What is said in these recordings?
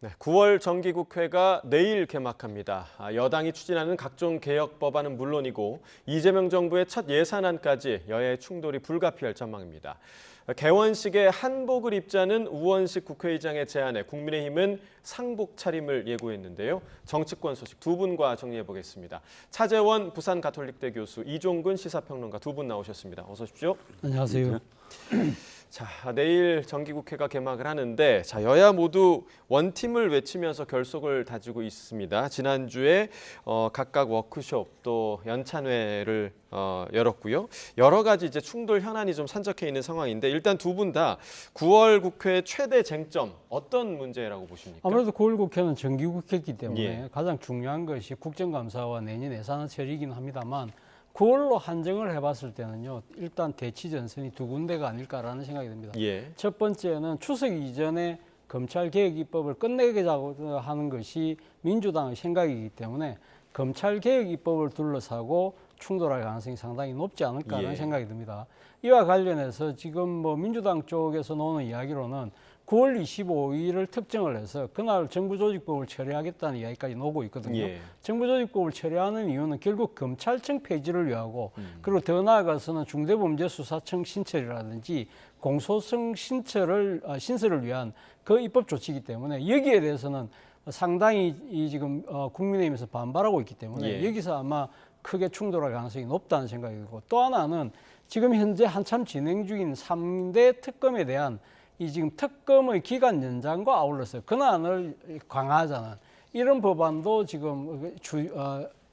네, 9월 정기국회가 내일 개막합니다. 여당이 추진하는 각종 개혁 법안은 물론이고 이재명 정부의 첫 예산안까지 여야의 충돌이 불가피할 전망입니다. 개원식에 한복을 입자는 우원식 국회의장의 제안에 국민의힘은 상복 차림을 예고했는데요. 정치권 소식 두 분과 정리해 보겠습니다. 차재원 부산가톨릭대 교수, 이종근 시사평론가 두 분 나오셨습니다. 어서 오십시오. 안녕하세요. 자, 내일 정기국회가 개막을 하는데 여야 모두 원팀을 외치면서 결속을 다지고 있습니다. 지난주에 각각 워크숍 또 연찬회를 열었고요. 여러 가지 이제 충돌 현안이 좀 산적해 있는 상황인데 일단 두 분 다 9월 국회 최대 쟁점 어떤 문제라고 보십니까? 아무래도 9월 국회는 정기국회이기 때문에 예. 가장 중요한 것이 국정감사와 내년 예산안 처리이긴 합니다만 9월로 한정을 해봤을 때는요. 일단 대치 전선이 두 군데가 아닐까라는 생각이 듭니다. 예. 첫 번째는 추석 이전에 검찰개혁 입법을 끝내자고 하는 것이 민주당의 생각이기 때문에 검찰개혁 입법을 둘러싸고 충돌할 가능성이 상당히 높지 않을까라는 예. 생각이 듭니다. 이와 관련해서 지금 민주당 쪽에서 나오는 이야기로는 9월 25일을 특정을 해서 그날 정부조직법을 처리하겠다는 이야기까지 나오고 있거든요. 예. 정부조직법을 처리하는 이유는 결국 검찰청 폐지를 위하고 그리고 더 나아가서는 중대범죄수사청 신설이라든지 공소성 신설을 위한 그 입법 조치이기 때문에 여기에 대해서는 상당히 지금 국민의힘에서 반발하고 있기 때문에 예. 여기서 아마 크게 충돌할 가능성이 높다는 생각이 들고 또 하나는 지금 현재 한참 진행 중인 3대 특검에 대한 이 지금 특검의 기간 연장과 아울러서 권한을 강화하자는 이런 법안도 지금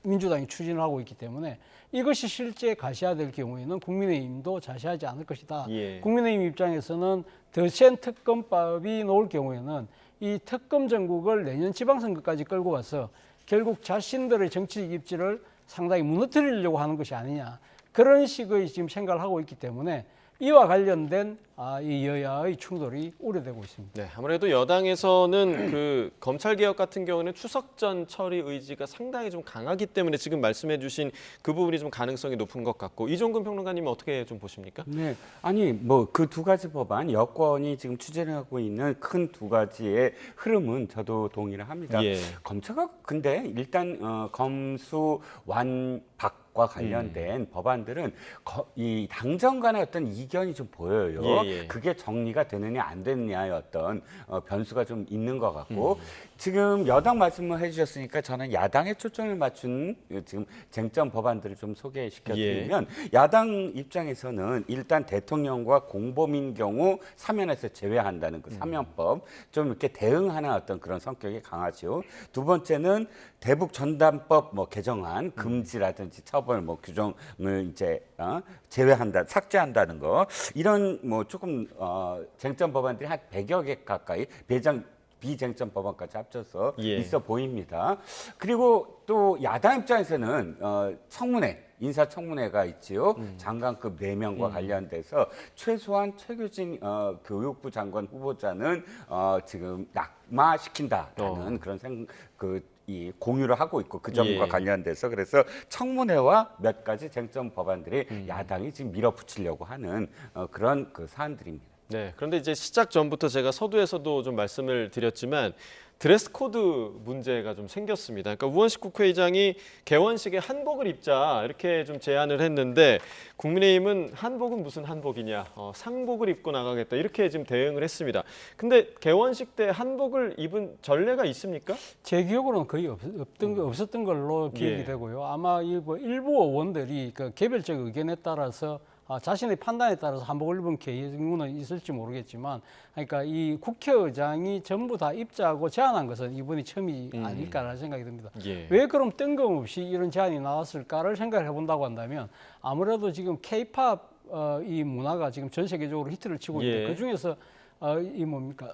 민주당이 추진하고 있기 때문에 이것이 실제 가시화될 경우에는 국민의힘도 자시하지 않을 것이다. 예. 국민의힘 입장에서는 더 센 특검법이 나올 경우에는 이 특검 전국을 내년 지방선거까지 끌고 가서 결국 자신들의 정치적 입지를 상당히 무너뜨리려고 하는 것이 아니냐. 그런 식의 지금 생각을 하고 있기 때문에 이와 관련된 이 여야의 충돌이 우려되고 있습니다. 네, 아무래도 여당에서는 그 검찰 개혁 같은 경우는 추석 전 처리 의지가 상당히 좀 강하기 때문에 지금 말씀해주신 그 부분이 좀 가능성이 높은 것 같고 이종근 평론가님은 어떻게 좀 보십니까? 네, 아니 그 두 가지 법안 여권이 지금 추진하고 있는 큰 두 가지의 흐름은 저도 동의를 합니다. 예. 검찰가 근데 일단 검수완박 과 관련된 법안들은 이 당정 간의 어떤 이견이 좀 보여요. 예, 예. 그게 정리가 되느냐 안 되느냐의 어떤 변수가 좀 있는 것 같고 지금 여당 말씀을 해주셨으니까 저는 야당에 초점을 맞춘 지금 쟁점 법안들을 좀 소개시켜드리면 야당 입장에서는 일단 대통령과 공범인 경우 사면에서 제외한다는 그 사면법 좀 이렇게 대응하는 어떤 그런 성격이 강하죠. 두 번째는 대북 전단법 개정안 금지라든지 처벌 규정을 이제 제외한다, 삭제한다는 거 이런 조금 쟁점 법안들이 한 100여 개 가까이 비쟁점 법안까지 합쳐서 예. 있어 보입니다. 그리고 또 야당 입장에서는 인사청문회가 있지요. 장관급 4명과 관련돼서 최소한 최규진 교육부 장관 후보자는 지금 낙마시킨다라는 그런 이 공유를 하고 있고 그 점과 예. 관련돼서 그래서 청문회와 몇 가지 쟁점 법안들이 야당이 지금 밀어붙이려고 하는 그런 사안들입니다. 네, 그런데 이제 시작 전부터 제가 서두에서도 좀 말씀을 드렸지만 드레스 코드 문제가 좀 생겼습니다. 그러니까 우원식 국회의장이 개원식에 한복을 입자 이렇게 좀 제안을 했는데 국민의힘은 한복은 무슨 한복이냐, 상복을 입고 나가겠다 이렇게 지금 대응을 했습니다. 근데 개원식 때 한복을 입은 전례가 있습니까? 제 기억으로는 거의 없었던 걸로 기억이 예. 되고요. 아마 일부 의원들이 그 개별적 의견에 따라서 자신의 판단에 따라서 한복을 입은 경우는 있을지 모르겠지만, 그러니까 이 국회의장이 전부 다 입자고 제안한 것은 이번이 처음이 아닐까라는 생각이 듭니다. 예. 왜 그럼 뜬금없이 이런 제안이 나왔을까를 생각을 해본다고 한다면 아무래도 지금 K-팝 이 문화가 지금 전 세계적으로 히트를 치고 있는데 예. 그 중에서 이 뭡니까?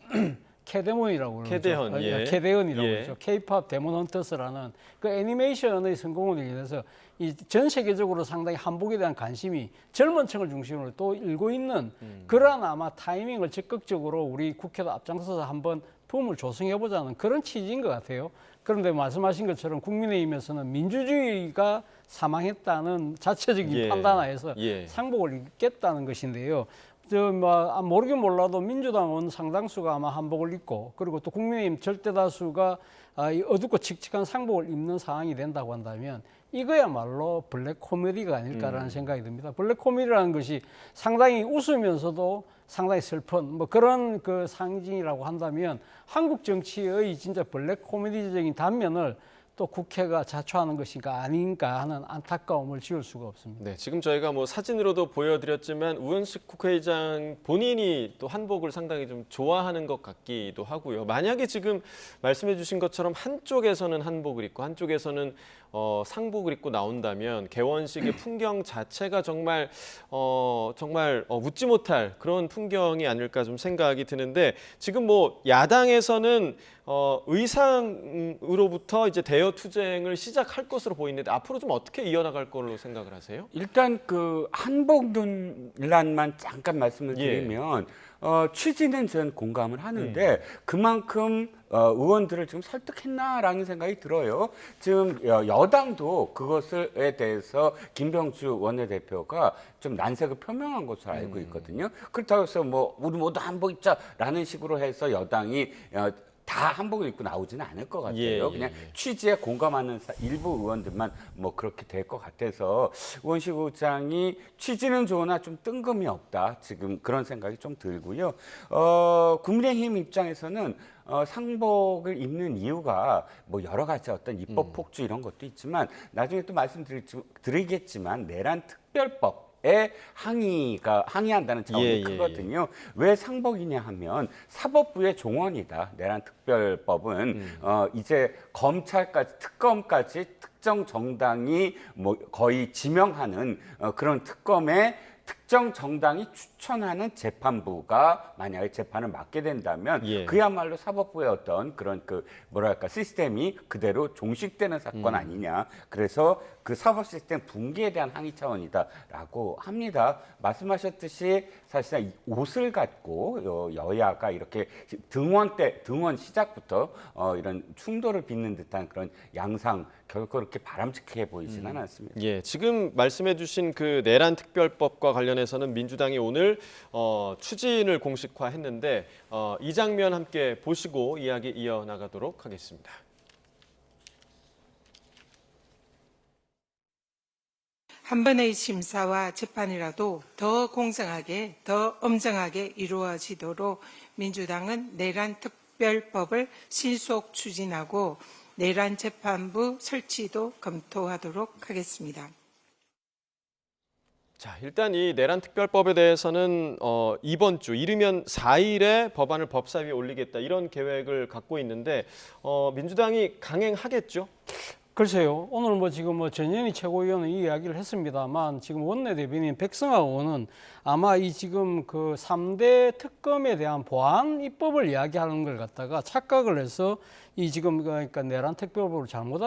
캐데몬이라고 그러죠. 캐데헌, 예. 캐데헌이라고 예. 그러죠. K-팝 데몬 헌터스라는 그 애니메이션의 성공을 위해서 이 전 세계적으로 상당히 한복에 대한 관심이 젊은 층을 중심으로 또 일고 있는 그러한 아마 타이밍을 적극적으로 우리 국회도 앞장서서 한번 붐을 조성해보자는 그런 취지인 것 같아요. 그런데 말씀하신 것처럼 국민의힘에서는 민주주의가 사망했다는 자체적인 예. 판단하에서 예. 상복을 입겠다는 것인데요. 모르긴 몰라도 민주당은 상당수가 아마 한복을 입고 그리고 또 국민의힘 절대 다수가 이 어둡고 칙칙한 상복을 입는 상황이 된다고 한다면 이거야말로 블랙 코미디가 아닐까라는 생각이 듭니다. 블랙 코미디라는 것이 상당히 웃으면서도 상당히 슬픈 뭐 그런 그 상징이라고 한다면 한국 정치의 진짜 블랙 코미디적인 단면을 또 국회가 자초하는 것인가 아닌가 하는 안타까움을 지울 수가 없습니다. 네, 지금 저희가 뭐 사진으로도 보여드렸지만 우원식 국회의장 본인이 또 한복을 상당히 좀 좋아하는 것 같기도 하고요. 만약에 지금 말씀해주신 것처럼 한쪽에서는 한복을 입고 한쪽에서는 상복을 입고 나온다면 개원식의 풍경 자체가 정말 웃지 못할 그런 풍경이 아닐까 좀 생각이 드는데 지금 뭐 야당에서는 의상으로부터 이제 대여 투쟁을 시작할 것으로 보이는데 앞으로 좀 어떻게 이어나갈 걸로 생각을 하세요? 일단 그 한복 논란만 잠깐 말씀을 드리면 취지는 전 공감을 하는데 그만큼 의원들을 지금 설득했나라는 생각이 들어요. 지금 여당도 그것에 대해서 김병주 원내대표가 좀 난색을 표명한 것으로 알고 있거든요. 그렇다고 해서 뭐 우리 모두 한복 입자라는 식으로 해서 여당이 다 한복을 입고 나오지는 않을 것 같아요. 그냥 취지에 공감하는 일부 의원들만 뭐 그렇게 될 것 같아서 우원식 의장이 취지는 좋으나 좀 뜬금이 없다. 지금 그런 생각이 좀 들고요. 국민의힘 입장에서는 상복을 입는 이유가 뭐 여러 가지 어떤 입법 폭주 이런 것도 있지만 나중에 또 말씀드리겠지만 내란 특별법 에 항의한다는 차원이 크거든요. 왜 상복이냐 하면 사법부의 종원이다. 내란 특별법은 이제 검찰까지 특검까지 특정 정당이 뭐 거의 지명하는 그런 특검에 특정 정당이 추천하는 재판부가 만약에 재판을 맡게 된다면 그야말로 사법부의 어떤 그런 그 뭐랄까 시스템이 그대로 종식되는 사건 아니냐. 그래서 그 사법 시스템 붕괴에 대한 항의 차원이다라고 합니다. 말씀하셨듯이 사실상 이 옷을 갖고 여야가 이렇게 등원 시작부터 이런 충돌을 빚는 듯한 그런 양상 결코 그렇게 바람직해 보이지는 않습니다. 예, 지금 말씀해주신 그 내란 특별법과 관련해서는 민주당이 오늘 추진을 공식화했는데 이 장면 함께 보시고 이야기 이어나가도록 하겠습니다. 한 번의 심사와 재판이라도 더 공정하게, 더 엄정하게 이루어지도록 민주당은 내란 특별법을 신속 추진하고 내란 재판부 설치도 검토하도록 하겠습니다. 자, 일단 이 내란 특별법에 대해서는 이번 주 이르면 4일에 법안을 법사위에 올리겠다 이런 계획을 갖고 있는데 민주당이 강행하겠죠? 글쎄요. 오늘 뭐 지금 뭐 전현희 최고위원은 이 이야기를 했습니다만 지금 원내대변인 백성아 의원은 아마 이 지금 그 3대 특검에 대한 보안 입법을 이야기하는 걸 갖다가 착각을 해서 이 지금 그러니까 내란 특별법을 잘못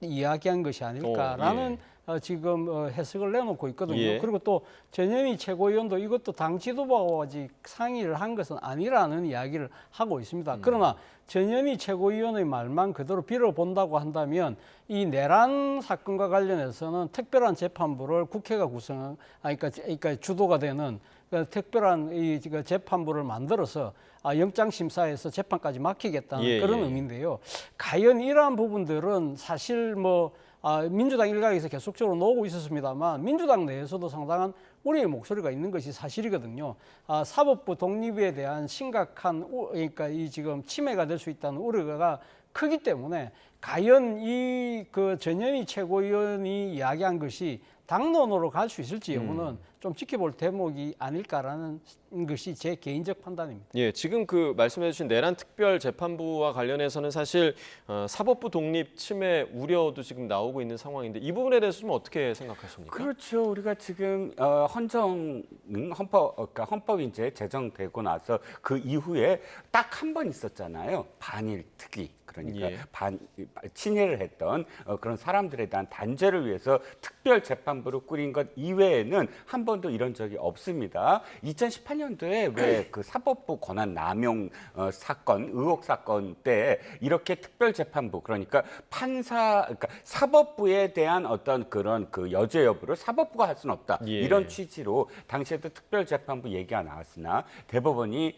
이야기한 것이 아닐까라는 지금 해석을 내놓고 있거든요. 그리고 또 전현희 최고위원도 이것도 당 지도부와 아직 상의를 한 것은 아니라는 이야기를 하고 있습니다. 그러나 전현희 최고위원의 말만 그대로 빌어본다고 한다면 이 내란 사건과 관련해서는 특별한 재판부를 국회가 그러니까 주도가 되는 특별한 이 재판부를 만들어서 영장 심사에서 재판까지 맡기겠다는 그런 의미인데요. 과연 이러한 부분들은 사실 뭐 민주당 일각에서 계속적으로 나오고 있었습니다만 민주당 내에서도 상당한 우리의 목소리가 있는 것이 사실이거든요. 사법부 독립에 대한 심각한 그러니까 이 지금 침해가 될 수 있다는 우려가 크기 때문에 과연 이 그 전현희 최고위원이 이야기한 것이 당론으로 갈 수 있을지 여부는 좀 지켜볼 대목이 아닐까라는 것이 제 개인적 판단입니다. 예, 지금 그 말씀해주신 내란 특별 재판부와 관련해서는 사실 사법부 독립 침해 우려도 지금 나오고 있는 상황인데 이 부분에 대해서 좀 어떻게 생각하십니까? 그렇죠. 우리가 지금 헌법이 이제 제정되고 나서 그 이후에 딱 한 번 있었잖아요. 반일 특위. 그러니까 친일을 했던 그런 사람들에 대한 단죄를 위해서 특별 재판부를 꾸린 것 이외에는 한 번도 이런 적이 없습니다. 2018년도에 왜 그 사법부 권한 남용 사건, 의혹 사건 때 이렇게 특별재판부, 그러니까 그러니까 사법부에 대한 어떤 그런 그 여죄 여부를 사법부가 할 수는 없다. 예. 이런 취지로 당시에도 특별재판부 얘기가 나왔으나 대법원이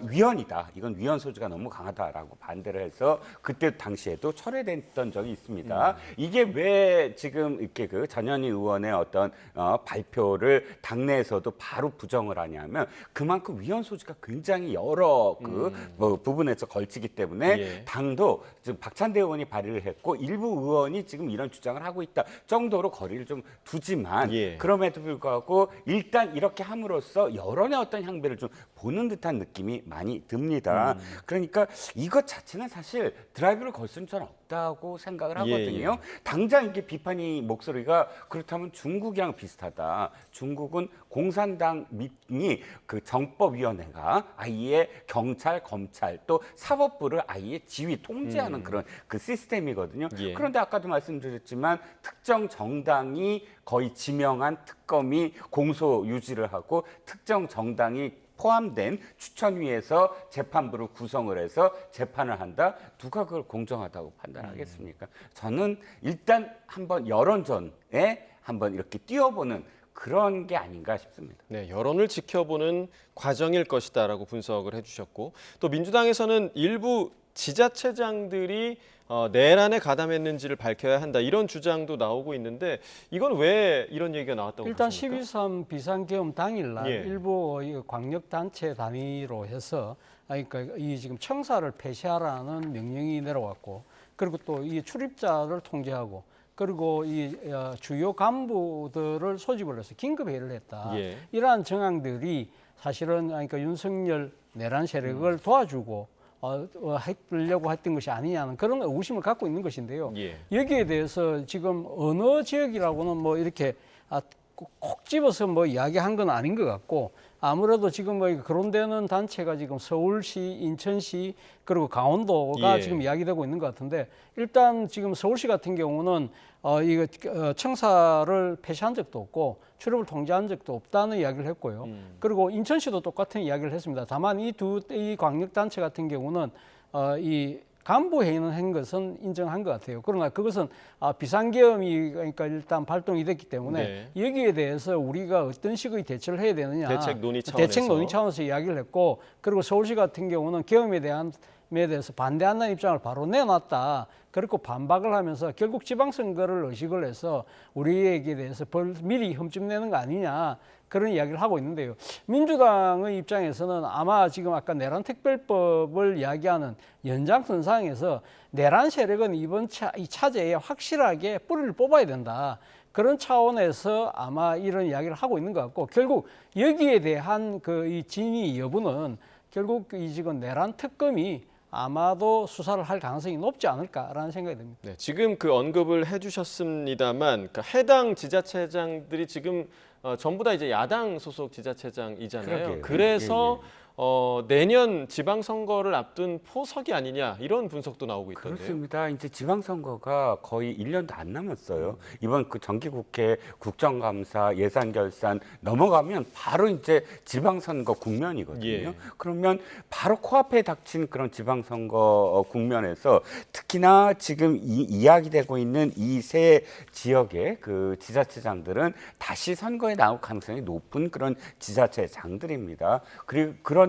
위헌이다. 이건 위헌 소지가 너무 강하다라고 반대를 해서 그때 당시에도 철회됐던 적이 있습니다. 이게 왜 지금 이렇게 그 전현희 의원의 어떤 발표를 당내에서도 바로 부정을 하냐면 그만큼 위헌 소지가 굉장히 여러 뭐 부분에서 걸치기 때문에 예. 당도 지금 박찬대 의원이 발의를 했고 일부 의원이 지금 이런 주장을 하고 있다 정도로 거리를 좀 두지만 예. 그럼에도 불구하고 일단 이렇게 함으로써 여론의 어떤 향배를 좀 보는 듯한 느낌이 많이 듭니다. 그러니까 이것 자체는 사실 드라이브를 걸 수는 전 없다고 생각을 하거든요. 당장 이게 비판이 목소리가 그렇다면 중국이랑 비슷하다. 중국은 공산당이 그 정법위원회가 아예 경찰, 검찰 또 사법부를 아예 지휘 통제하는 그런 그 시스템이거든요. 예. 그런데 아까도 말씀드렸지만 특정 정당이 거의 지명한 특검이 공소 유지를 하고 특정 정당이 포함된 추천위에서 재판부를 구성을 해서 재판을 한다. 누가 그걸 공정하다고 판단하겠습니까? 저는 일단 한번 여론전에 한번 이렇게 뛰어보는 그런 게 아닌가 싶습니다. 네, 여론을 지켜보는 과정일 것이다라고 분석을 해주셨고 또 민주당에서는 일부 지자체장들이 내란에 가담했는지를 밝혀야 한다 이런 주장도 나오고 있는데 이건 왜 이런 얘기가 나왔다고 일단 보십니까? 12.3 비상계엄 당일날 예. 일부 광역단체 단위로 해서 그러니까 이 지금 청사를 폐쇄하라는 명령이 내려왔고 그리고 또 이 출입자를 통제하고 그리고 이 주요 간부들을 소집을 해서 긴급 회의를 했다. 예. 이러한 정황들이 사실은 그러니까 윤석열 내란 세력을 도와주고 하려고 했던 것이 아니냐는 그런 의구심을 갖고 있는 것인데요. 예. 여기에 대해서 지금 어느 지역이라고는 뭐 이렇게 콕 집어서 뭐 이야기한 건 아닌 것 같고 아무래도 지금 뭐 거론되는 단체가 지금 서울시, 인천시 그리고 강원도가 예. 지금 이야기되고 있는 것 같은데 일단 지금 서울시 같은 경우는 이거 청사를 폐쇄한 적도 없고 출입을 통제한 적도 없다는 이야기를 했고요. 그리고 인천시도 똑같은 이야기를 했습니다. 다만 이 광역단체 같은 경우는 이 간부 회의는 한 것은 인정한 것 같아요. 그러나 그것은 비상계엄이 그러니까 일단 발동이 됐기 때문에 네. 여기에 대해서 우리가 어떤 식의 대처를 해야 되느냐 대책 논의 대책 논의 차원에서 이야기를 했고 그리고 서울시 같은 경우는 계엄에 대해서 반대한다는 입장을 바로 내놨다. 그리고 반박을 하면서 결국 지방선거를 의식을 해서 우리에게 대해서 벌 미리 흠집내는 거 아니냐 그런 이야기를 하고 있는데요. 민주당의 입장에서는 아마 지금 아까 내란 특별법을 이야기하는 연장선상에서 내란 세력은 이번 이 차제에 확실하게 뿌리를 뽑아야 된다. 그런 차원에서 아마 이런 이야기를 하고 있는 것 같고 결국 여기에 대한 이 진위 여부는 결국 이 지금 내란 특검이 아마도 수사를 할 가능성이 높지 않을까라는 생각이 듭니다. 네, 지금 그 언급을 해주셨습니다만 그러니까 해당 지자체장들이 지금 전부 다 이제 야당 소속 지자체장이잖아요. 그러게요. 그래서 예. 내년 지방선거를 앞둔 포석이 아니냐 이런 분석도 나오고 있던데요. 그렇습니다. 이제 지방선거가 거의 1년도 안 남았어요. 이번 그 정기국회 국정감사 예산결산 넘어가면 바로 이제 지방선거 국면이거든요. 예. 그러면 바로 코앞에 닥친 그런 지방선거 국면에서 특히나 지금 이야기되고 있는 이 세 지역의 그 지자체장들은 다시 선거에 나올 가능성이 높은 그런 지자체장들입니다. 그런데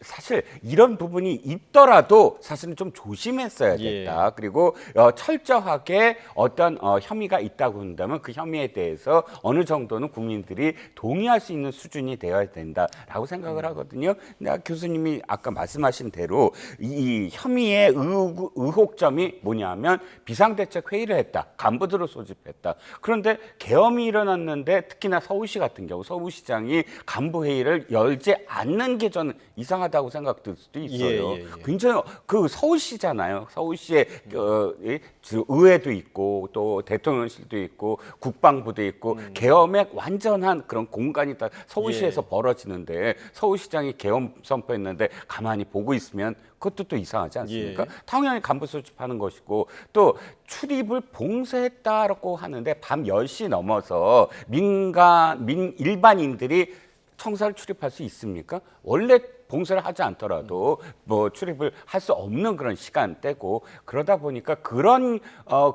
사실 이런 부분이 있더라도 사실은 좀 조심했어야겠다. 그리고 철저하게 어떤 혐의가 있다고 한다면 그 혐의에 대해서 어느 정도는 국민들이 동의할 수 있는 수준이 되어야 된다라고 생각을 하거든요. 근데 교수님이 아까 말씀하신 대로 이 혐의의 의혹점이 뭐냐면 비상대책 회의를 했다. 간부들을 소집했다. 그런데 계엄이 일어났는데 특히나 서울시 같은 경우 서울시장이 간부 회의를 열지 않는 게 저는 이상하다고 생각될 수도 있어요. 예. 굉장히 그 서울시잖아요. 서울시에 의회도 있고 또 대통령실도 있고 국방부도 있고 계엄의 완전한 그런 공간이 다 서울시에서 벌어지는데 서울시장이 계엄 선포했는데 가만히 보고 있으면 그것도 또 이상하지 않습니까? 당연히 간부 소집하는 것이고 또 출입을 봉쇄했다고 하는데 밤 10시 넘어서 일반인들이 청사를 출입할 수 있습니까? 원래 봉쇄를 하지 않더라도 뭐 출입을 할 수 없는 그런 시간대고 그러다 보니까 그런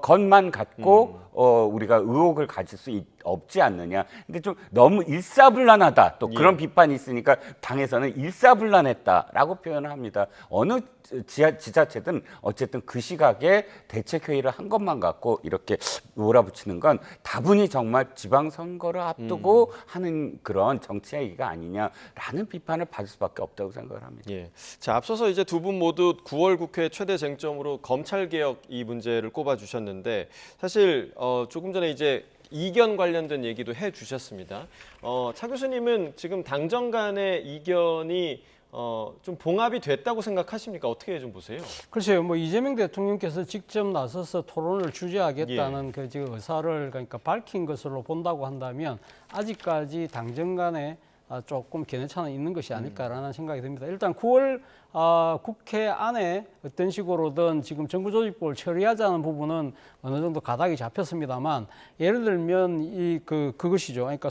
것만 갖고 우리가 의혹을 가질 수 없지 않느냐. 근데 좀 너무 일사불란하다. 또 그런 비판이 있으니까 당에서는 일사불란했다라고 표현을 합니다. 어느 지자체든 어쨌든 그 시각에 대책회의를 한 것만 갖고 이렇게 몰아붙이는 건 다분히 정말 지방선거를 앞두고 하는 그런 정치 얘기가 아니냐라는 비판을 받을 수밖에 없다고 생각을 합니다. 예. 자, 앞서서 이제 두 분 모두 9월 국회 최대 쟁점으로 검찰 개혁 이 문제를 꼽아 주셨는데 사실 조금 전에 이제 이견 관련된 얘기도 해 주셨습니다. 차 교수님은 지금 당정 간의 이견이 좀 봉합이 됐다고 생각하십니까? 어떻게 좀 보세요? 글쎄요, 뭐 이재명 대통령께서 직접 나서서 토론을 주재하겠다는 그 지금 의사를 그러니까 밝힌 것으로 본다고 한다면 아직까지 당정 간에 조금 견해차는 있는 것이 아닐까라는 생각이 듭니다. 일단 9월 국회 안에 어떤 식으로든 지금 정부조직법을 처리하자는 부분은 어느 정도 가닥이 잡혔습니다만 예를 들면 그것이죠. 그러니까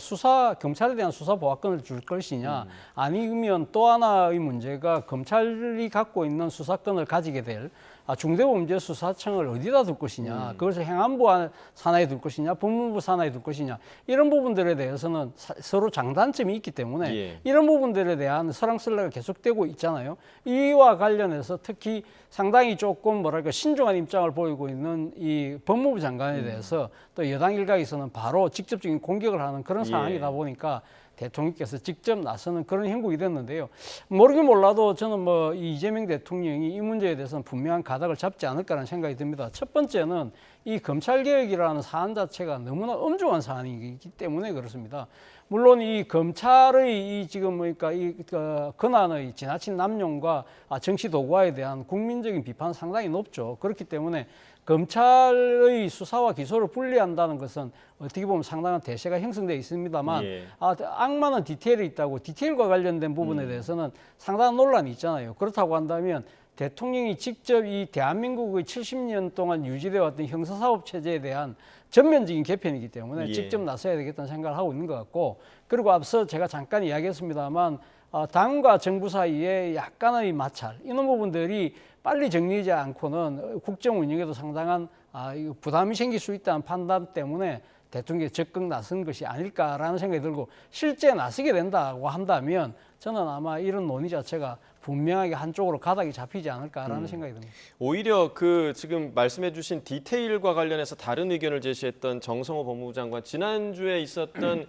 검찰에 대한 수사 보호권을 줄 것이냐 아니면 또 하나의 문제가 검찰이 갖고 있는 수사권을 가지게 될 중대범죄수사청을 어디다 둘 것이냐, 그것을 행안부 산하에 둘 것이냐, 법무부 산하에 둘 것이냐 이런 부분들에 대해서는 서로 장단점이 있기 때문에 이런 부분들에 대한 설랑설레가 계속되고 있잖아요. 이와 관련해서 특히 상당히 조금 뭐랄까 신중한 입장을 보이고 있는 이 법무부 장관에 대해서 또 여당 일각에서는 바로 직접적인 공격을 하는 그런 상황이다 보니까 대통령께서 직접 나서는 그런 형국이 됐는데요. 모르긴 몰라도 저는 뭐 이재명 대통령이 이 문제에 대해서는 분명한 가닥을 잡지 않을까라는 생각이 듭니다. 첫 번째는 이 검찰개혁이라는 사안 자체가 너무나 엄중한 사안이기 때문에 그렇습니다. 물론 이 검찰의 지금 그러니까 권한의 지나친 남용과 정치 도구화에 대한 국민적인 비판은 상당히 높죠. 그렇기 때문에 검찰의 수사와 기소를 분리한다는 것은 어떻게 보면 상당한 대세가 형성되어 있습니다만 악마는 디테일이 있다고 디테일과 관련된 부분에 대해서는 상당한 논란이 있잖아요. 그렇다고 한다면 대통령이 직접 이 대한민국의 70년 동안 유지되어 왔던 형사사법 체제에 대한 전면적인 개편이기 때문에 직접 나서야 되겠다는 생각을 하고 있는 것 같고 그리고 앞서 제가 잠깐 이야기했습니다만 당과 정부 사이에 약간의 마찰 이런 부분들이 빨리 정리하지 않고는 국정 운영에도 상당한 부담이 생길 수 있다는 판단 때문에 대통령이 적극 나선 것이 아닐까라는 생각이 들고 실제 나서게 된다고 한다면 저는 아마 이런 논의 자체가 분명하게 한쪽으로 가닥이 잡히지 않을까라는 생각이 듭니다. 오히려 지금 말씀해주신 디테일과 관련해서 다른 의견을 제시했던 정성호 법무부 장관 지난주에 있었던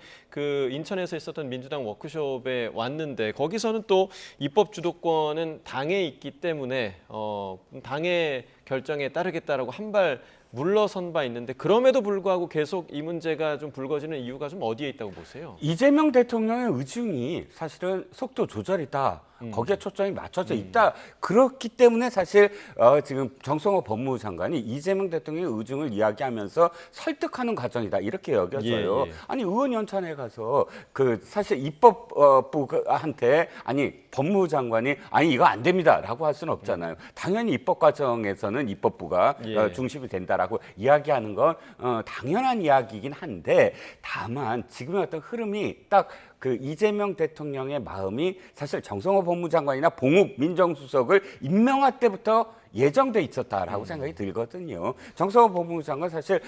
인천에서 있었던 민주당 워크숍에 왔는데 거기서는 또 입법 주도권은 당에 있기 때문에 당의 결정에 따르겠다라고 한 발 물러선 바 있는데 그럼에도 불구하고 계속 이 문제가 좀 불거지는 이유가 좀 어디에 있다고 보세요? 이재명 대통령의 의중이 사실은 속도 조절이다. 거기에 초점이 맞춰져 있다. 그렇기 때문에 사실 지금 정성호 법무부 장관이 이재명 대통령의 의중을 이야기하면서 설득하는 과정이다. 이렇게 여겨져요. 아니 의원 연찬회 가서 사실 입법부한테 법무부 장관이 이거 안 됩니다라고 할 수는 없잖아요. 당연히 입법 과정에서는 입법부가 중심이 된다라고 이야기하는 건 당연한 이야기이긴 한데 다만 지금의 어떤 흐름이 딱 이재명 대통령의 마음이 사실 정성호 법무장관이나 봉욱 민정수석을 임명할 때부터 예정돼 있었다라고 생각이 들거든요. 정성호 법무장관 사실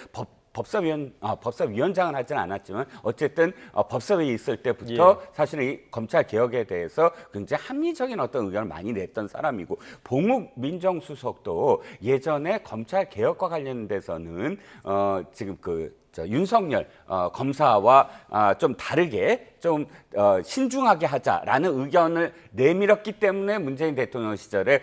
법사위원장은 하지는 않았지만 어쨌든 법사위에 있을 때부터 사실은 이 검찰 개혁에 대해서 굉장히 합리적인 어떤 의견을 많이 냈던 사람이고 봉욱 민정수석도 예전에 검찰 개혁과 관련돼서는 지금 윤석열 검사와 좀 다르게 좀 신중하게 하자라는 의견을 내밀었기 때문에 문재인 대통령 시절에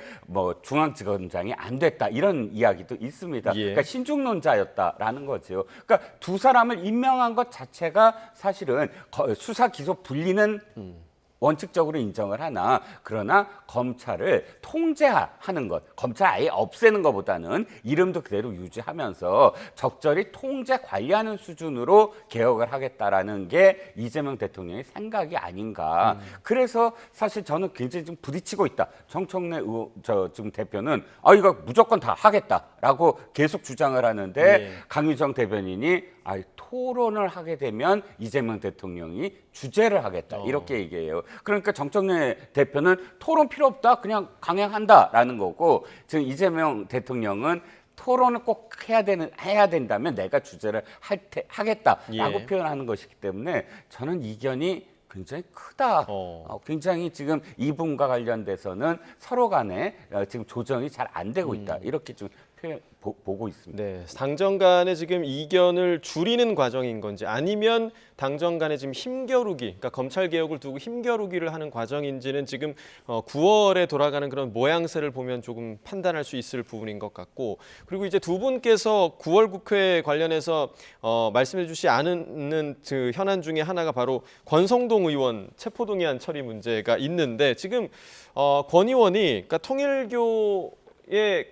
중앙지검장이 안 됐다 이런 이야기도 있습니다. 그러니까 신중론자였다라는 거죠. 그러니까 두 사람을 임명한 것 자체가 사실은 수사 기소 분리는 원칙적으로 인정을 하나 그러나 검찰을 통제하는 것, 검찰 아예 없애는 것보다는 이름도 그대로 유지하면서 적절히 통제 관리하는 수준으로 개혁을 하겠다라는 게 이재명 대통령의 생각이 아닌가. 그래서 사실 저는 굉장히 좀 부딪히고 있다. 정청래 지금 대표는 이거 무조건 다 하겠다라고 계속 주장을 하는데 예. 강유정 대변인이 토론을 하게 되면 이재명 대통령이 주재를 하겠다 이렇게 얘기해요. 그러니까 정청래 대표는 토론 필요 없다 그냥 강행한다라는 거고 지금 이재명 대통령은 토론을 꼭 해야 된다면 내가 주재를 하겠다라고 예. 표현하는 것이기 때문에 저는 이견이 굉장히 크다. 굉장히 지금 이 부분과 관련돼서는 서로 간에 지금 조정이 잘 안 되고 있다. 이렇게 좀 보고 있습니다. 네, 당정 간에 지금 이견을 줄이는 과정인 건지 아니면 당정 간에 지금 힘겨루기, 그러니까 검찰 개혁을 두고 힘겨루기를 하는 과정인지는 지금 9월에 돌아가는 그런 모양새를 보면 조금 판단할 수 있을 부분인 것 같고, 그리고 이제 두 분께서 9월 국회 관련해서 말씀해 주시 않는 그 현안 중에 하나가 바로 권성동 의원 체포동의안 처리 문제가 있는데 지금 권 의원이 그러니까 통일교에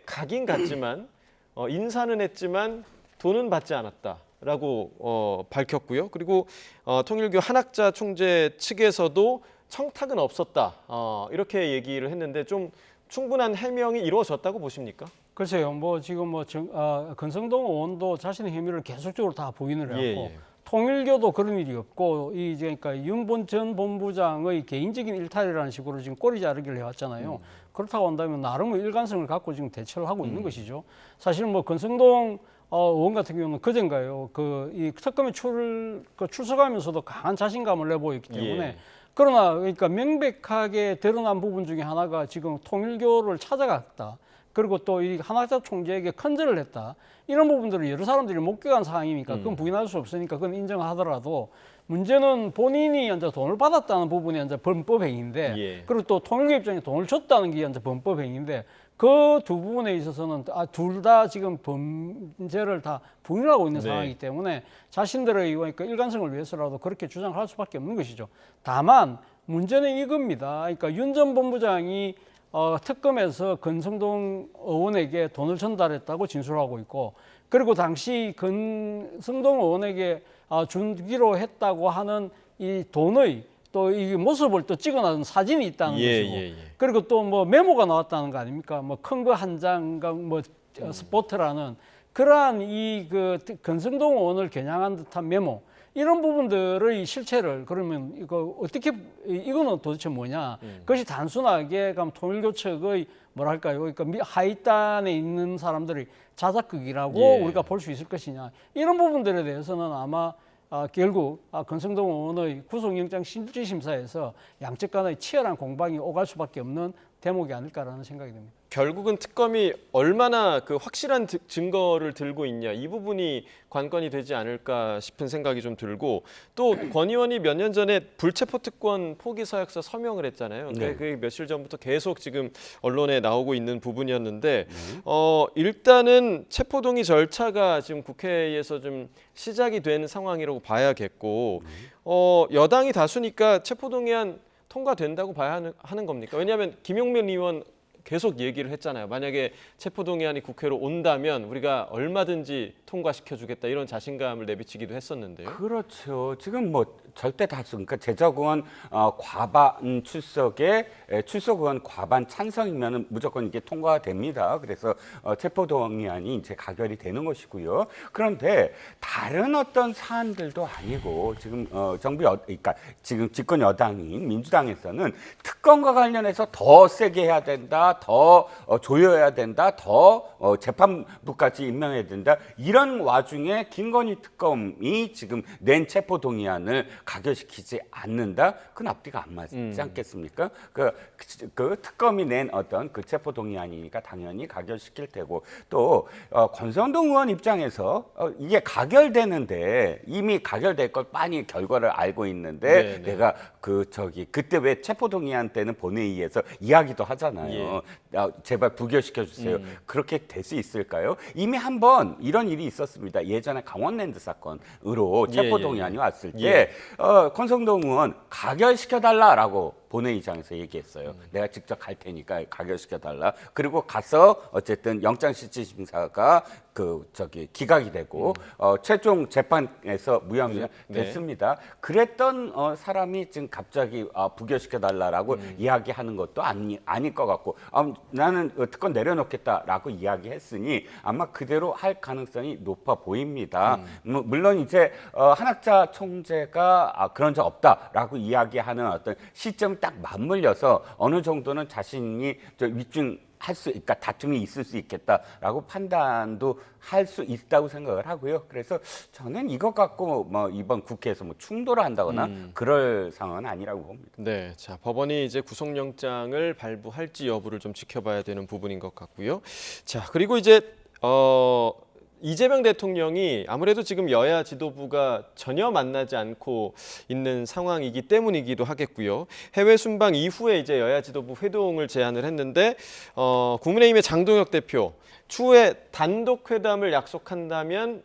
가긴 갔지만 인사는 했지만 돈은 받지 않았다라고 밝혔고요. 그리고 통일교 한학자 총재 측에서도 청탁은 없었다 이렇게 얘기를 했는데 좀 충분한 해명이 이루어졌다고 보십니까? 글쎄요, 뭐 지금 권성동 의원도 자신의 혐의를 계속적으로 다 부인을 해왔고 예. 통일교도 그런 일이 없고 그러니까 윤 전 본부장의 개인적인 일탈이라는 식으로 지금 꼬리 자르기를 해왔잖아요. 그렇다고 한다면 나름의 일관성을 갖고 지금 대처를 하고 있는 것이죠. 사실 뭐 권성동 의원 같은 경우는 그젠가요, 이 특검에 출석하면서도 강한 자신감을 내보였기 때문에 예. 그러나 그러니까 명백하게 드러난 부분 중에 하나가 지금 통일교를 찾아갔다. 그리고 또 이 한학자 총재에게 컨절을 했다. 이런 부분들을 여러 사람들이 목격한 상황이니까 그건 부인할 수 없으니까 그건 인정하더라도 문제는 본인이 이제 돈을 받았다는 부분이 이제 범법 행위인데 예. 그리고 또 통일교 입장에 돈을 줬다는 게 이제 범법 행위인데 그 두 부분에 있어서는 둘 다 지금 범죄를 다 부인하고 있는 네. 상황이기 때문에 자신들의 그러니까 일관성을 위해서라도 그렇게 주장할 수밖에 없는 것이죠. 다만 문제는 이겁니다. 그러니까 윤 전 본부장이 특검에서 권성동 의원에게 돈을 전달했다고 진술하고 있고 그리고 당시 권성동 의원에게 주기로 했다고 하는 이 돈의 또 이 모습을 또 찍어놓은 사진이 있다는 것이고 그리고 또 뭐 메모가 나왔다는 거 아닙니까? 뭐 큰 거 한 장과 뭐 스포트라는 그러한 권성동 의원을 겨냥한 듯한 메모 이런 부분들의 실체를 그러면 이거는 도대체 뭐냐? 그것이 단순하게 그럼 통일교 측의 뭐랄까요? 그러니까 하위단에 있는 사람들의 자작극이라고 예. 우리가 볼 수 있을 것이냐? 이런 부분들에 대해서는 아마 결국 권성동 의원의 구속영장 실질심사에서 양측 간의 치열한 공방이 오갈 수밖에 없는 대목이 아닐까라는 생각이 듭니다. 결국은 특검이 얼마나 그 확실한 증거를 들고 있냐 이 부분이 관건이 되지 않을까 싶은 생각이 좀 들고 또 권 의원이 몇 년 전에 불체포 특권 포기 서약서 서명을 했잖아요. 근데 네. 그게 며칠 전부터 계속 지금 언론에 나오고 있는 부분이었는데 일단은 체포 동의 절차가 지금 국회에서 좀 시작이 된 상황이라고 봐야겠고 여당이 다수니까 체포 동의안 통과된다고 봐야 하는 겁니까? 왜냐하면 김용민 의원 계속 얘기를 했잖아요. 만약에 체포동의안이 국회로 온다면 우리가 얼마든지 통과시켜주겠다 이런 자신감을 내비치기도 했었는데요. 그렇죠. 지금 뭐 절대 다수, 그러니까 제적의원 과반 출석 의원 과반 찬성이면 무조건 이게 통과가 됩니다. 그래서 체포동의안이 이제 가결이 되는 것이고요. 그런데 다른 어떤 사안들도 아니고 지금 그러니까 지금 집권 여당인 민주당에서는 특검과 관련해서 더 세게 해야 된다, 더 조여야 된다, 더 재판부까지 임명해야 된다. 이런 와중에 김건희 특검이 지금 낸 체포동의안을 가결시키지 않는다? 그건 앞뒤가 안 맞지 않겠습니까? 그 특검이 낸 어떤 그 체포동의안이니까 당연히 가결시킬 테고 또 권성동 의원 입장에서 이게 가결되는데 이미 가결될 걸 빤히 결과를 알고 있는데 네네. 내가 그때 왜 체포동의안 때는 본회의에서 이야기도 하잖아요. 제발 부결시켜 주세요. 그렇게 될 수 있을까요? 이미 한번 이런 일이 있었습니다. 예전에 강원랜드 사건으로 체포 동의안이 왔을 때 권성동 의원 가결시켜 달라라고 본회의장에서 얘기했어요. 내가 직접 갈 테니까 가결시켜달라. 그리고 가서 어쨌든 영장실질심사가 기각이 되고 최종 재판에서 무혐의 됐습니다. 그랬던 사람이 지금 갑자기 부결시켜달라라고 이야기하는 것도 아닐 것 같고 나는 특권 내려놓겠다라고 이야기했으니 아마 그대로 할 가능성이 높아 보입니다. 물론 이제 한학자 총재가 그런 적 없다라고 이야기하는 어떤 시점 딱 맞물려서 어느 정도는 자신이 위증할 수, 그러니까 다툼이 있을 수 있겠다라고 판단도 할 수 있다고 생각을 하고요. 그래서 저는 이것 갖고 뭐 이번 국회에서 뭐 충돌을 한다거나 그럴 상황은 아니라고 봅니다. 네, 자 법원이 이제 구속영장을 발부할지 여부를 좀 지켜봐야 되는 부분인 것 같고요. 자 그리고 이제 이재명 대통령이 아무래도 지금 여야 지도부가 전혀 만나지 않고 있는 상황이기 때문이기도 하겠고요. 해외 순방 이후에 이제 여야 지도부 회동을 제안을 했는데 국민의힘의 장동혁 대표 추후에 단독 회담을 약속한다면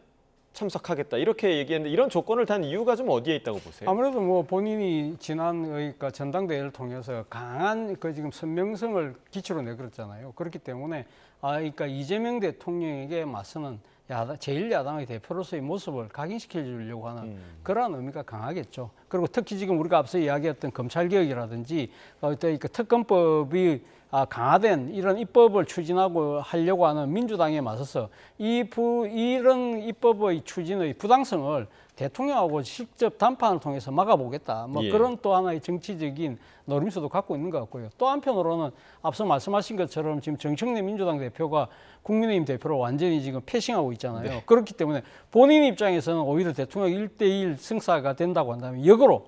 참석하겠다 이렇게 얘기했는데 이런 조건을 단 이유가 좀 어디에 있다고 보세요? 아무래도 뭐 본인이 지난 그러니까 전당대회를 통해서 강한 지금 선명성을 기초로 내걸었잖아요. 그렇기 때문에 그러니까 이재명 대통령에게 맞서는 제1야당의 대표로서의 모습을 각인시켜 주려고 하는 그러한 의미가 강하겠죠. 그리고 특히 지금 우리가 앞서 이야기했던 검찰개혁이라든지 그러니까 특검법이 강화된 이런 입법을 추진하고 하려고 하는 민주당에 맞서서 이런 입법의 추진의 부당성을 대통령하고 직접 담판을 통해서 막아보겠다. 뭐 그런 또 하나의 정치적인 노림수도 갖고 있는 것 같고요. 또 한편으로는 앞서 말씀하신 것처럼 지금 정청래 민주당 대표가 국민의힘 대표로 완전히 지금 패싱하고 있잖아요. 그렇기 때문에 본인 입장에서는 오히려 대통령 1대1 승사가 된다고 한다면 역으로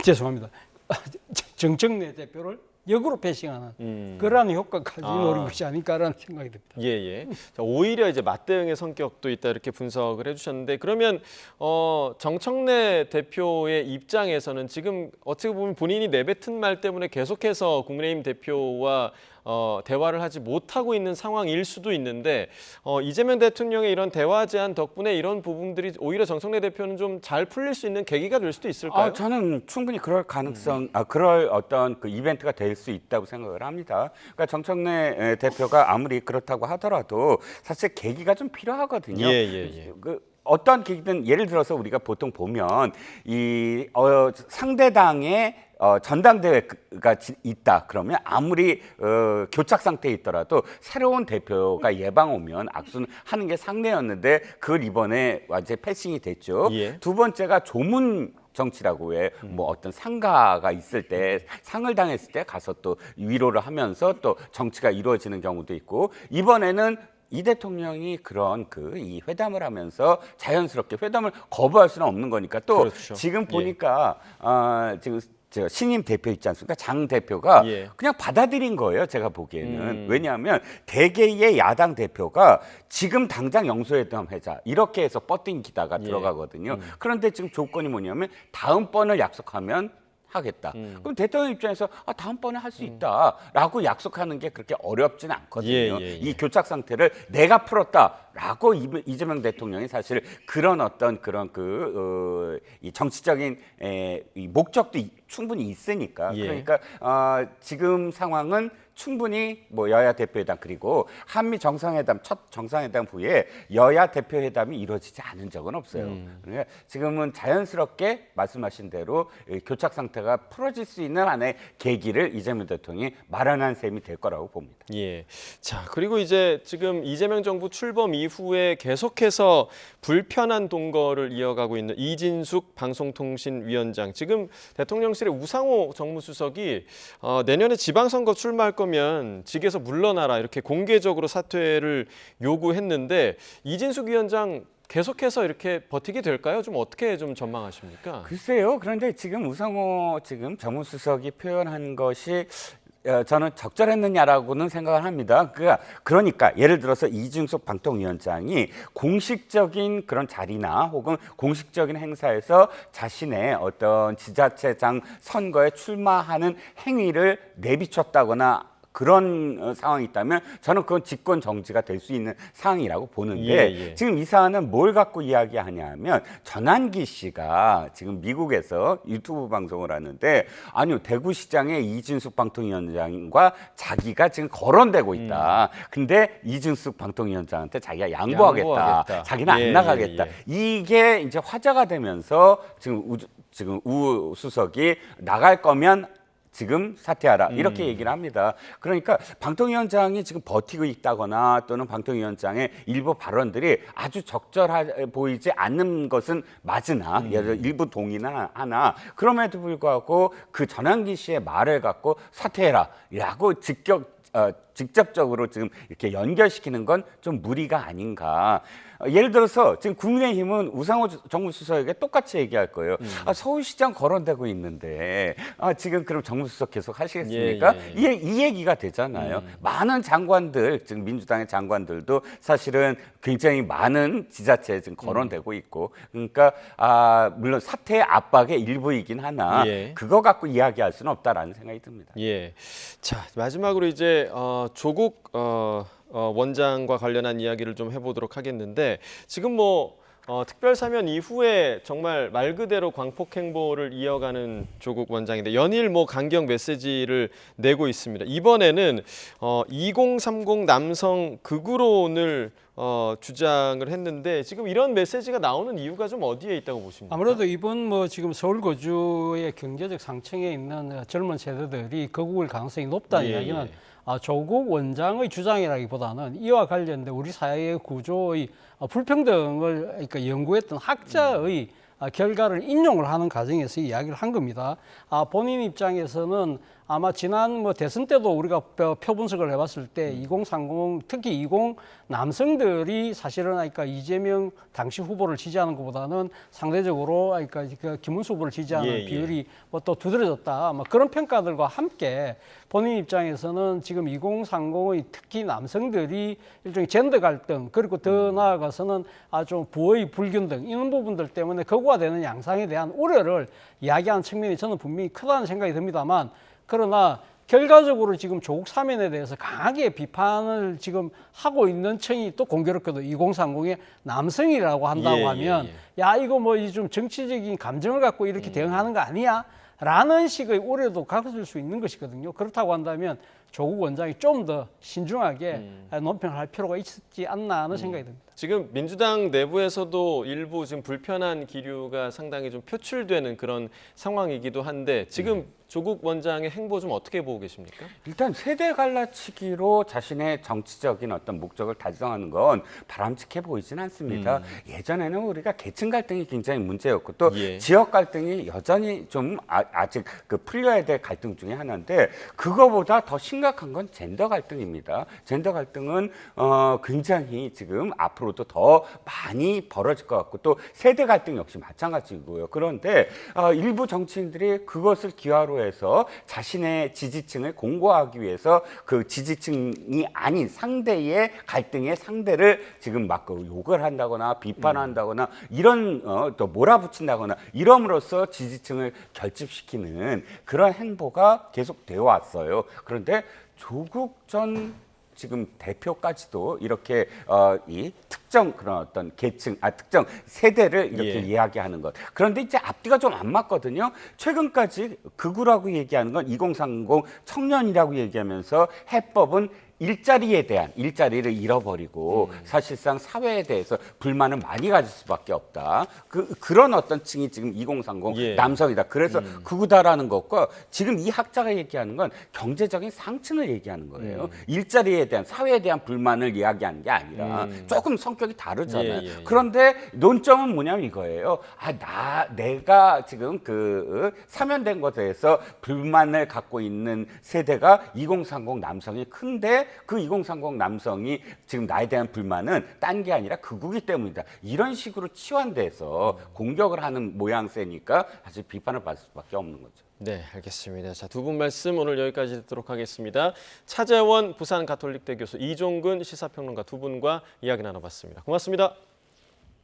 죄송합니다. 정청래 대표를 역으로 패싱하는 그러한 효과까지 노린 것이 아닐까라는 생각이 듭니다. 예. 자, 오히려 이제 맞대응의 성격도 있다 이렇게 분석을 해주셨는데 그러면 정청래 대표의 입장에서는 지금 어떻게 보면 본인이 내뱉은 말 때문에 계속해서 국민의힘 대표와 대화를 하지 못하고 있는 상황일 수도 있는데 이재명 대통령의 이런 대화 제안 덕분에 이런 부분들이 오히려 정청래 대표는 좀 잘 풀릴 수 있는 계기가 될 수도 있을까요? 저는 충분히 그럴 가능성, 그럴 어떤 그 이벤트가 될 수 있다고 생각을 합니다. 그러니까 정청래 대표가 아무리 그렇다고 하더라도 사실 계기가 좀 필요하거든요. 어떤 계기든 예를 들어서 우리가 보통 보면 이 상대당의 전당대회가 있다 그러면 아무리 교착 상태에 있더라도 새로운 대표가 예방 오면 악수는 하는 게 상례였는데 그걸 이번에 완전히 패싱이 됐죠. 두 번째가 조문 정치라고 해. 뭐 어떤 상가가 있을 때 상을 당했을 때 가서 또 위로를 하면서 또 정치가 이루어지는 경우도 있고 이번에는 이 대통령이 그런 이 회담을 하면서 자연스럽게 회담을 거부할 수는 없는 거니까 또 지금 보니까 지금 신임 대표 있지 않습니까? 장 대표가 그냥 받아들인 거예요. 제가 보기에는. 왜냐하면 대개의 야당 대표가 지금 당장 영수회담 하자 이렇게 해서 뻗팅기다가 들어가거든요. 그런데 지금 조건이 뭐냐면 다음번을 약속하면 하겠다. 그럼 대통령 입장에서 다음번에 할 수 있다라고 약속하는 게 그렇게 어렵진 않거든요. 이 교착 상태를 내가 풀었다라고 이재명 대통령이 사실 그런 어떤 그런 이 정치적인 이 목적도 충분히 있으니까 그러니까 지금 상황은 충분히 뭐 여야 대표회담 그리고 한미 정상회담 첫 정상회담 후에 여야 대표회담이 이루어지지 않은 적은 없어요. 그러니까 지금은 자연스럽게 말씀하신 대로 교착 상태가 풀어질 수 있는 하나의 계기를 이재명 대통령이 마련한 셈이 될 거라고 봅니다. 자 그리고 이제 지금 이재명 정부 출범 이후에 계속해서 불편한 동거를 이어가고 있는 이진숙 방송통신위원장 지금 대통령실의 우상호 정무수석이 내년에 지방선거 출마할 거면 직에서 물러나라 이렇게 공개적으로 사퇴를 요구했는데 이진숙 위원장 계속해서 이렇게 버티게 될까요? 좀 어떻게 좀 전망하십니까? 글쎄요. 그런데 지금 우상호 지금 정무수석이 표현한 것이 저는 적절했느냐라고는 생각을 합니다. 그러니까 예를 들어서 이준석 방통위원장이 공식적인 그런 자리나 혹은 공식적인 행사에서 자신의 어떤 지자체장 선거에 출마하는 행위를 내비쳤다거나 그런 상황이 있다면 저는 그건 직권 정지가 될 수 있는 상황이라고 보는데 예. 지금 이 사안은 뭘 갖고 이야기하냐면 전환기 씨가 지금 미국에서 유튜브 방송을 하는데 아니요 대구시장의 이준숙 방통위원장과 자기가 지금 거론되고 있다. 근데 이준숙 방통위원장한테 자기가 양보하겠다. 양보하겠다. 자기는 예, 안 나가겠다. 예. 이게 이제 화제가 되면서 지금 우 수석이 나갈 거면 지금 사퇴하라 이렇게 얘기를 합니다. 그러니까 방통위원장이 지금 버티고 있다거나 또는 방통위원장의 일부 발언들이 아주 적절해 보이지 않는 것은 맞으나 예를 들어 일부 동의나 하나 그럼에도 불구하고 그 전환기 씨의 말을 갖고 사퇴해라라고 직접적으로 지금 이렇게 연결시키는 건 좀 무리가 아닌가. 예를 들어서 지금 국민의힘은 우상호 정무수석에게 똑같이 얘기할 거예요. 서울시장 거론되고 있는데 지금 그럼 정무수석 계속 하시겠습니까? 예. 이 얘기가 되잖아요. 많은 장관들, 지금 민주당의 장관들도 사실은 굉장히 많은 지자체에 지금 거론되고 있고, 그러니까 물론 사퇴의 압박의 일부이긴 하나 예. 그거 갖고 이야기할 수는 없다라는 생각이 듭니다. 예. 자, 마지막으로 이제 조국 원장과 관련한 이야기를 좀 해보도록 하겠는데 지금 특별 사면 이후에 정말 말 그대로 광폭 행보를 이어가는 조국 원장인데 연일 강경 메시지를 내고 있습니다. 이번에는 2030 남성 극우론을 주장을 했는데 지금 이런 메시지가 나오는 이유가 좀 어디에 있다고 보십니까? 아무래도 이번 지금 서울 거주의 경제적 상층에 있는 젊은 세대들이 거국을 가능성이 높다는 이야기는 조국 원장의 주장이라기보다는 이와 관련된 우리 사회의 구조의 불평등을 그러니까 연구했던 학자의 결과를 인용을 하는 과정에서 이야기를 한 겁니다. 본인 입장에서는 아마 지난 대선 때도 우리가 표 분석을 해봤을 때 2030 특히 20 남성들이 사실은 그러니까 이재명 당시 후보를 지지하는 것보다는 상대적으로 그러니까 그 김문수 후보를 지지하는 비율이 또 두드러졌다. 그런 평가들과 함께 본인 입장에서는 지금 2030의 특히 남성들이 일종의 젠더 갈등 그리고 더 나아가서는 좀 부의 불균등 이런 부분들 때문에 거구화되는 양상에 대한 우려를 이야기하는 측면이 저는 분명히 크다는 생각이 듭니다만 그러나 결과적으로 지금 조국 사면에 대해서 강하게 비판을 지금 하고 있는 층이 또 공교롭게도 2030의 남성이라고 한다고 하면 야 이거 좀 정치적인 감정을 갖고 이렇게 대응하는 거 아니야? 라는 식의 우려도 가질 수 있는 것이거든요. 그렇다고 한다면 조국 원장이 좀 더 신중하게 논평을 할 필요가 있지 않나 하는 생각이 듭니다. 지금 민주당 내부에서도 일부 지금 불편한 기류가 상당히 좀 표출되는 그런 상황이기도 한데 지금 조국 원장의 행보 좀 어떻게 보고 계십니까? 일단 세대 갈라치기로 자신의 정치적인 어떤 목적을 달성하는 건 바람직해 보이진 않습니다. 예전에는 우리가 계층 갈등이 굉장히 문제였고 또 지역 갈등이 여전히 좀 아직 풀려야 될 갈등 중에 하나인데 그거보다 더 심각한 건 젠더 갈등입니다. 젠더 갈등은 굉장히 지금 앞으로도 더 많이 벌어질 것 같고 또 세대 갈등 역시 마찬가지고요. 그런데 일부 정치인들이 그것을 기화로 해서 자신의 지지층을 공고하기 위해서 그 지지층이 아닌 상대의 갈등의 상대를 지금 막 욕을 한다거나 비판한다거나 이런 또 몰아붙인다거나 이럼으로써 지지층을 결집시키는 그런 행보가 계속되어 왔어요. 그런데 조국 전 지금 대표까지도 이렇게 이 특정 그런 어떤 계층, 특정 세대를 이렇게 이야기하는 것. 그런데 이제 앞뒤가 좀 안 맞거든요. 최근까지 극우라고 얘기하는 건 2030 청년이라고 얘기하면서 해법은 일자리를 잃어버리고 사실상 사회에 대해서 불만을 많이 가질 수밖에 없다. 그런 어떤 층이 지금 2030 남성이다. 그래서 극우다라는 것과 지금 이 학자가 얘기하는 건 경제적인 상층을 얘기하는 거예요. 일자리에 대한 사회에 대한 불만을 이야기하는 게 아니라 조금 성격이 다르잖아요. 그런데 논점은 뭐냐면 이거예요. 내가 지금 사면된 것에 대해서 불만을 갖고 있는 세대가 2030 남성이 큰데 그 2030 남성이 지금 나에 대한 불만은 딴 게 아니라 극우기 때문이다. 이런 식으로 치환돼서 공격을 하는 모양새니까 사실 비판을 받을 수밖에 없는 거죠. 네, 알겠습니다. 자, 두 분 말씀 오늘 여기까지 듣도록 하겠습니다. 차재원 부산가톨릭대 교수, 이종근 시사평론가 두 분과 이야기 나눠봤습니다. 고맙습니다.